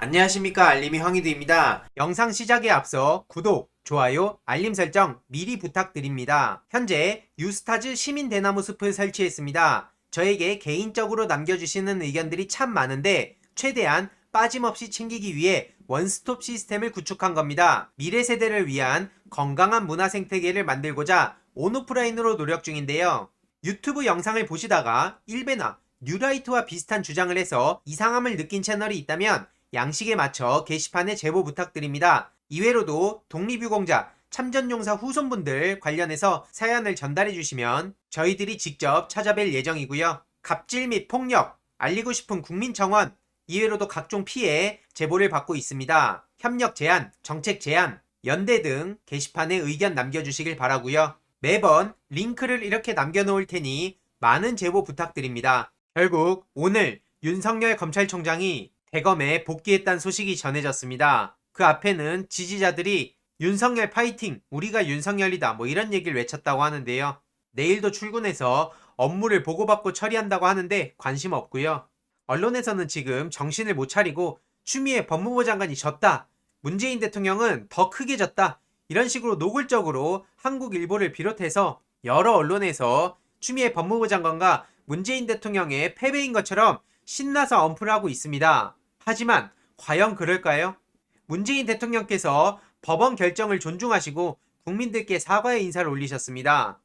안녕하십니까, 알림이 황희두입니다. 영상 시작에 앞서 구독, 좋아요, 알림 설정 미리 부탁드립니다. 현재 유스타즈 시민 대나무 숲을 설치했습니다. 저에게 개인적으로 남겨주시는 의견들이 참 많은데 최대한 빠짐없이 챙기기 위해 원스톱 시스템을 구축한 겁니다. 미래 세대를 위한 건강한 문화 생태계를 만들고자 온오프라인으로 노력 중인데요. 유튜브 영상을 보시다가 일베나 뉴라이트와 비슷한 주장을 해서 이상함을 느낀 채널이 있다면 양식에 맞춰 게시판에 제보 부탁드립니다. 이외로도 독립유공자, 참전용사 후손분들 관련해서 사연을 전달해 주시면 저희들이 직접 찾아뵐 예정이고요. 갑질 및 폭력, 알리고 싶은 국민청원, 이외로도 각종 피해 제보를 받고 있습니다. 협력 제안, 정책 제안, 연대 등 게시판에 의견 남겨주시길 바라고요. 매번 링크를 이렇게 남겨놓을 테니 많은 제보 부탁드립니다. 결국 오늘 윤석열 검찰총장이 대검에 복귀했다는 소식이 전해졌습니다. 그 앞에는 지지자들이 윤석열 파이팅! 우리가 윤석열이다! 뭐 이런 얘기를 외쳤다고 하는데요. 내일도 출근해서 업무를 보고받고 처리한다고 하는데 관심 없고요. 언론에서는 지금 정신을 못 차리고 추미애 법무부 장관이 졌다. 문재인 대통령은 더 크게 졌다. 이런 식으로 노골적으로 한국일보를 비롯해서 여러 언론에서 추미애 법무부 장관과 문재인 대통령의 패배인 것처럼 신나서 언플하고 있습니다. 하지만 과연 그럴까요? 문재인 대통령께서 법원 결정을 존중하시고 국민들께 사과의 인사를 올리셨습니다.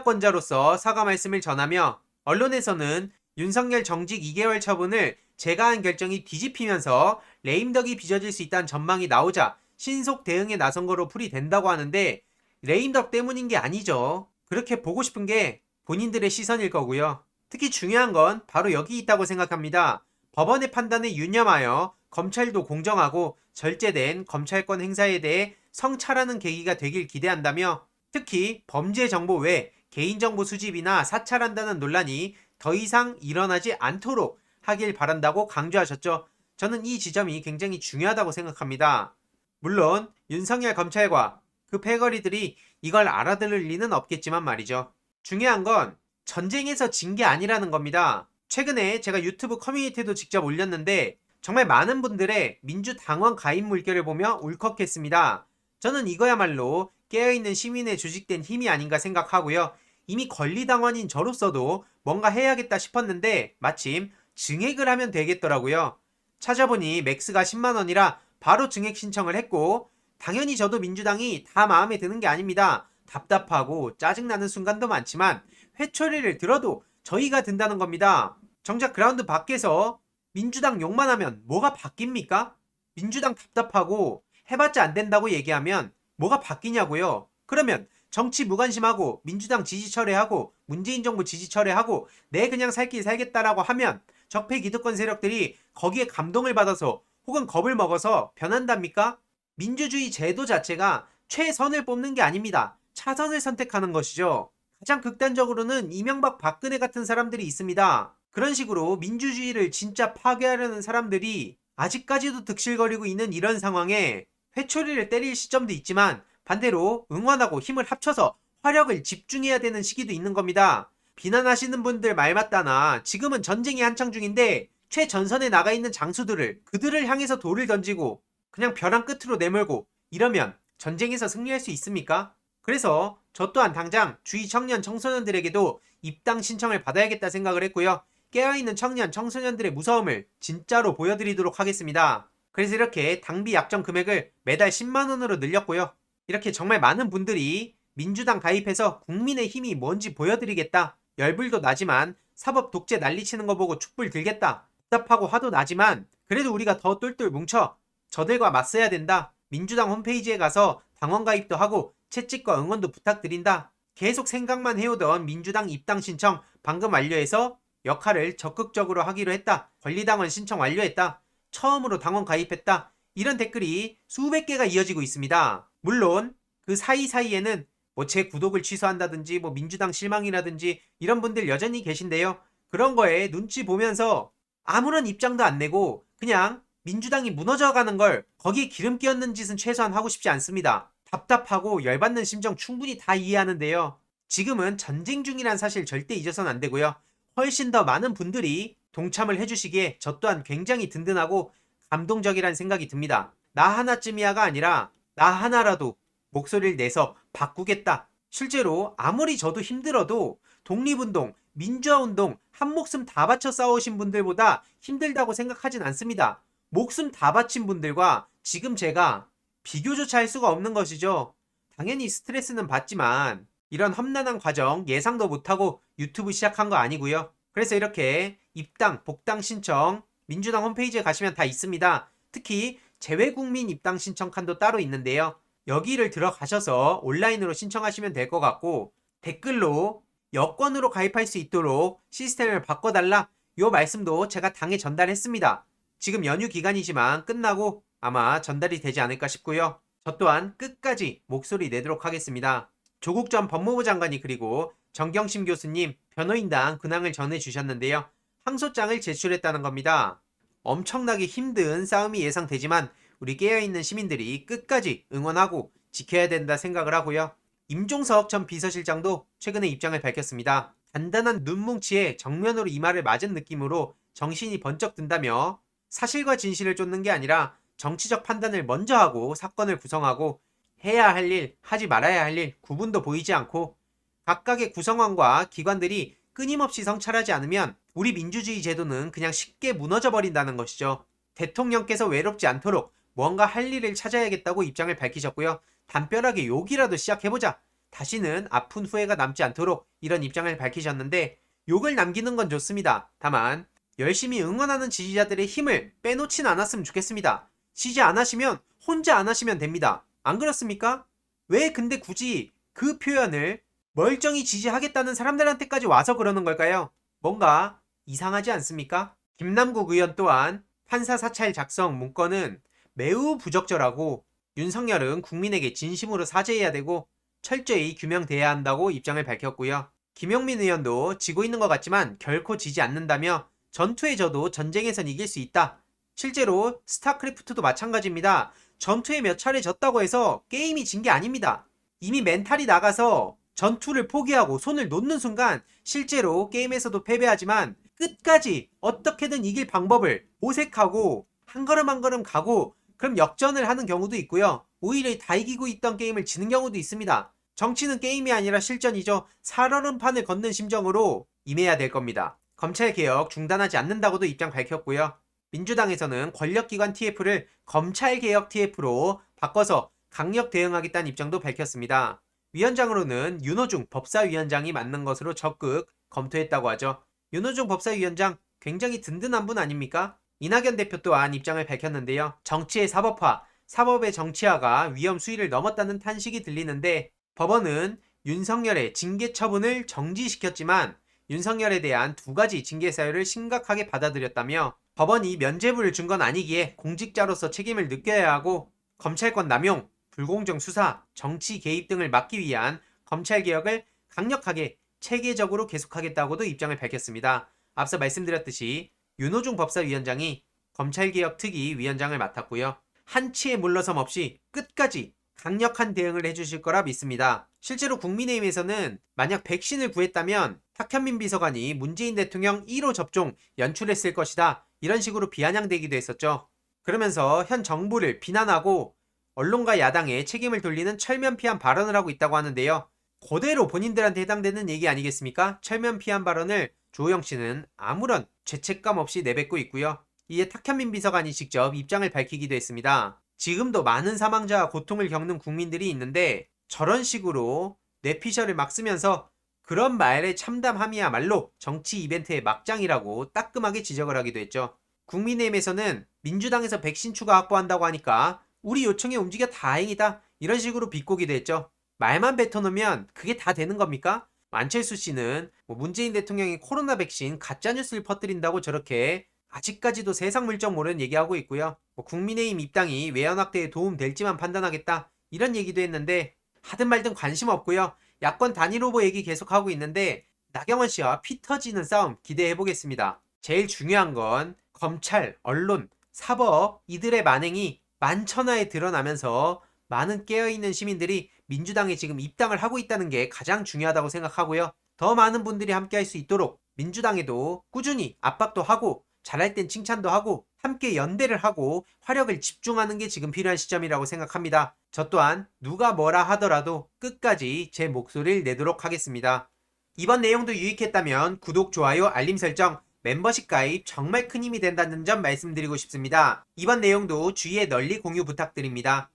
인사권자로서 사과 말씀을 전하며 언론에서는 윤석열 정직 2개월 처분을 제거한 결정이 뒤집히면서 레임덕이 빚어질 수 있다는 전망이 나오자 신속 대응에 나선 거로 풀이된다고 하는데 레임덕 때문인 게 아니죠. 그렇게 보고 싶은 게 본인들의 시선일 거고요. 특히 중요한 건 바로 여기 있다고 생각합니다. 법원의 판단에 유념하여 검찰도 공정하고 절제된 검찰권 행사에 대해 성찰하는 계기가 되길 기대한다며 특히 범죄 정보 외 개인정보 수집이나 사찰한다는 논란이 더 이상 일어나지 않도록 하길 바란다고 강조하셨죠. 저는 이 지점이 굉장히 중요하다고 생각합니다. 물론 윤석열 검찰과 그 패거리들이 이걸 알아들을 리는 없겠지만 말이죠. 중요한 건 전쟁에서 진 게 아니라는 겁니다. 최근에 제가 유튜브 커뮤니티도 직접 올렸는데 정말 많은 분들의 민주당원 가입 물결을 보며 울컥했습니다. 저는 이거야말로 깨어있는 시민의 조직된 힘이 아닌가 생각하고요. 이미 권리당원인 저로서도 뭔가 해야겠다 싶었는데 마침 증액을 하면 되겠더라고요. 찾아보니 맥스가 10만원이라 바로 증액 신청을 했고 당연히 저도 민주당이 다 마음에 드는 게 아닙니다. 답답하고 짜증나는 순간도 많지만 회초리를 들어도 저희가 든다는 겁니다. 정작 그라운드 밖에서 민주당 욕만 하면 뭐가 바뀝니까? 민주당 답답하고 해봤자 안 된다고 얘기하면 뭐가 바뀌냐고요. 그러면 정치 무관심하고 민주당 지지 철회하고 문재인 정부 지지 철회하고 내 그냥 살 길 살겠다라고 하면 적폐 기득권 세력들이 거기에 감동을 받아서 혹은 겁을 먹어서 변한답니까? 민주주의 제도 자체가 최선을 뽑는 게 아닙니다. 차선을 선택하는 것이죠. 가장 극단적으로는 이명박 박근혜 같은 사람들이 있습니다. 그런 식으로 민주주의를 진짜 파괴하려는 사람들이 아직까지도 득실거리고 있는 이런 상황에 회초리를 때릴 시점도 있지만 반대로 응원하고 힘을 합쳐서 화력을 집중해야 되는 시기도 있는 겁니다. 비난하시는 분들 말 맞다나 지금은 전쟁이 한창 중인데 최전선에 나가 있는 장수들을 그들을 향해서 돌을 던지고 그냥 벼랑 끝으로 내몰고 이러면 전쟁에서 승리할 수 있습니까? 그래서 저 또한 당장 주위 청년 청소년들에게도 입당 신청을 받아야겠다 생각을 했고요. 깨어있는 청년 청소년들의 무서움을 진짜로 보여드리도록 하겠습니다. 그래서 이렇게 당비 약정 금액을 매달 10만원으로 늘렸고요. 이렇게 정말 많은 분들이 민주당 가입해서 국민의 힘이 뭔지 보여드리겠다. 열불도 나지만 사법 독재 난리치는 거 보고 촛불 들겠다. 답답하고 화도 나지만 그래도 우리가 더 똘똘 뭉쳐 저들과 맞서야 된다. 민주당 홈페이지에 가서 당원 가입도 하고 채찍과 응원도 부탁드린다. 계속 생각만 해오던 민주당 입당 신청 방금 완료해서 역할을 적극적으로 하기로 했다. 권리당원 신청 완료했다. 처음으로 당원 가입했다. 이런 댓글이 수백 개가 이어지고 있습니다. 물론 그 사이사이에는 뭐 제 구독을 취소한다든지 뭐 민주당 실망이라든지 이런 분들 여전히 계신데요. 그런 거에 눈치 보면서 아무런 입장도 안 내고 그냥 민주당이 무너져가는 걸 거기에 기름 끼얹는 짓은 최소한 하고 싶지 않습니다. 답답하고 열받는 심정 충분히 다 이해하는데요. 지금은 전쟁 중이란 사실 절대 잊어서는 안 되고요. 훨씬 더 많은 분들이 동참을 해주시기에 저 또한 굉장히 든든하고 감동적이라는 생각이 듭니다. 나 하나쯤이야가 아니라 나 하나라도 목소리를 내서 바꾸겠다. 실제로 아무리 저도 힘들어도 독립운동, 민주화운동 한 목숨 다 바쳐 싸우신 분들보다 힘들다고 생각하진 않습니다. 목숨 다 바친 분들과 지금 제가 비교조차 할 수가 없는 것이죠. 당연히 스트레스는 받지만 이런 험난한 과정 예상도 못하고 유튜브 시작한 거 아니고요. 그래서 이렇게 입당, 복당 신청 민주당 홈페이지에 가시면 다 있습니다. 특히 재외국민 입당 신청 칸도 따로 있는데요. 여기를 들어가셔서 온라인으로 신청하시면 될 것 같고 댓글로 여권으로 가입할 수 있도록 시스템을 바꿔달라 요 말씀도 제가 당에 전달했습니다. 지금 연휴 기간이지만 끝나고 아마 전달이 되지 않을까 싶고요. 저 또한 끝까지 목소리 내도록 하겠습니다. 조국 전 법무부 장관이 그리고 정경심 교수님 변호인단 근황을 전해주셨는데요. 항소장을 제출했다는 겁니다. 엄청나게 힘든 싸움이 예상되지만 우리 깨어있는 시민들이 끝까지 응원하고 지켜야 된다 생각을 하고요. 임종석 전 비서실장도 최근에 입장을 밝혔습니다. 단단한 눈뭉치에 정면으로 이마를 맞은 느낌으로 정신이 번쩍 든다며 사실과 진실을 쫓는 게 아니라 정치적 판단을 먼저 하고 사건을 구성하고 해야 할 일, 하지 말아야 할 일 구분도 보이지 않고 각각의 구성원과 기관들이 끊임없이 성찰하지 않으면 우리 민주주의 제도는 그냥 쉽게 무너져 버린다는 것이죠. 대통령께서 외롭지 않도록 뭔가 할 일을 찾아야겠다고 입장을 밝히셨고요. 담벼락에 욕이라도 시작해보자. 다시는 아픈 후회가 남지 않도록 이런 입장을 밝히셨는데 욕을 남기는 건 좋습니다. 다만 열심히 응원하는 지지자들의 힘을 빼놓진 않았으면 좋겠습니다. 지지 안 하시면 혼자 안 하시면 됩니다. 안 그렇습니까? 왜 근데 굳이 그 표현을 멀쩡히 지지하겠다는 사람들한테까지 와서 그러는 걸까요? 뭔가 이상하지 않습니까? 김남국 의원 또한 판사 사찰 작성 문건은 매우 부적절하고 윤석열은 국민에게 진심으로 사죄해야 되고 철저히 규명돼야 한다고 입장을 밝혔고요. 김용민 의원도 지고 있는 것 같지만 결코 지지 않는다며 전투에 져도 전쟁에선 이길 수 있다. 실제로 스타크래프트도 마찬가지입니다. 전투에 몇 차례 졌다고 해서 게임이 진 게 아닙니다. 이미 멘탈이 나가서 전투를 포기하고 손을 놓는 순간 실제로 게임에서도 패배하지만 끝까지 어떻게든 이길 방법을 모색하고 한 걸음 한 걸음 가고 그럼 역전을 하는 경우도 있고요. 오히려 다 이기고 있던 게임을 지는 경우도 있습니다. 정치는 게임이 아니라 실전이죠. 살얼음판을 걷는 심정으로 임해야 될 겁니다. 검찰개혁 중단하지 않는다고도 입장 밝혔고요. 민주당에서는 권력기관 TF를 검찰개혁 TF로 바꿔서 강력 대응하겠다는 입장도 밝혔습니다. 위원장으로는 윤호중 법사위원장이 맡는 것으로 적극 검토했다고 하죠. 윤호중 법사위원장 굉장히 든든한 분 아닙니까? 이낙연 대표 또한 입장을 밝혔는데요. 정치의 사법화, 사법의 정치화가 위험 수위를 넘었다는 탄식이 들리는데 법원은 윤석열의 징계 처분을 정지시켰지만 윤석열에 대한 두 가지 징계 사유를 심각하게 받아들였다며 법원이 면죄부를 준 건 아니기에 공직자로서 책임을 느껴야 하고 검찰권 남용, 불공정 수사, 정치 개입 등을 막기 위한 검찰개혁을 강력하게 체계적으로 계속하겠다고도 입장을 밝혔습니다. 앞서 말씀드렸듯이 윤호중 법사위원장이 검찰개혁 특위 위원장을 맡았고요. 한치의 물러섬 없이 끝까지 강력한 대응을 해주실 거라 믿습니다. 실제로 국민의힘에서는 만약 백신을 구했다면 탁현민 비서관이 문재인 대통령 1호 접종 연출했을 것이다. 이런 식으로 비아냥대기도 했었죠. 그러면서 현 정부를 비난하고 언론과 야당에 책임을 돌리는 철면피한 발언을 하고 있다고 하는데요. 그대로 본인들한테 해당되는 얘기 아니겠습니까? 철면피한 발언을 조호영 씨는 아무런 죄책감 없이 내뱉고 있고요. 이에 탁현민 비서관이 직접 입장을 밝히기도 했습니다. 지금도 많은 사망자와 고통을 겪는 국민들이 있는데 저런 식으로 뇌피셜을 막 쓰면서 그런 말의 참담함이야말로 정치 이벤트의 막장이라고 따끔하게 지적을 하기도 했죠. 국민의힘에서는 민주당에서 백신 추가 확보한다고 하니까 우리 요청에 움직여 다행이다 이런 식으로 비꼬기도 했죠. 말만 뱉어놓으면 그게 다 되는 겁니까? 안철수 씨는 문재인 대통령이 코로나 백신 가짜뉴스를 퍼뜨린다고 저렇게 아직까지도 세상 물정 모르는 얘기하고 있고요. 국민의힘 입당이 외연 확대에 도움 될지만 판단하겠다 이런 얘기도 했는데 하든 말든 관심 없고요. 야권 단일 후보 얘기 계속하고 있는데 나경원 씨와 피 터지는 싸움 기대해보겠습니다. 제일 중요한 건 검찰, 언론, 사법 이들의 만행이 만천하에 드러나면서 많은 깨어있는 시민들이 민주당에 지금 입당을 하고 있다는 게 가장 중요하다고 생각하고요. 더 많은 분들이 함께할 수 있도록 민주당에도 꾸준히 압박도 하고 잘할 땐 칭찬도 하고 함께 연대를 하고 화력을 집중하는 게 지금 필요한 시점이라고 생각합니다. 저 또한 누가 뭐라 하더라도 끝까지 제 목소리를 내도록 하겠습니다. 이번 내용도 유익했다면 구독, 좋아요, 알림 설정, 멤버십 가입 정말 큰 힘이 된다는 점 말씀드리고 싶습니다. 이번 내용도 주위에 널리 공유 부탁드립니다.